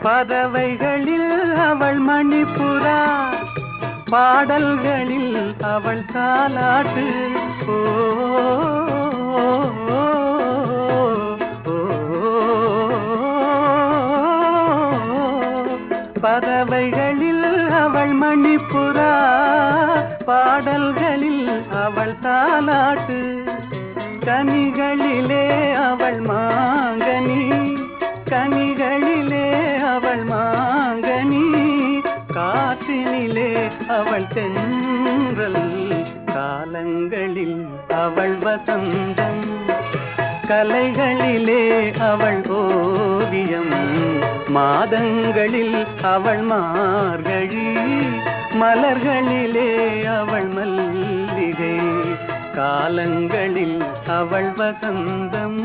பறவைகளில் அவள் மணிப்புறா, பாடல்களில் அவள் தாலாட்டு. ஓ பறவைகளில் அவள் மணிப்புறா, பாடல்களில் அவள் தாலாட்டு. கனிகளிலே அவள் மாங்கனி, கனிகளிலே அவள் மாங்கனி, காற்றினிலே அவள் தென்றல், காலங்களில் அவள் வசந்தம், கலைகளிலே அவள் ஓவியம், மாதங்களில் அவள் மார்கழி, மலர்களிலே அவள் மல்லிகை, காலங்களில் அவள் வசந்தம்.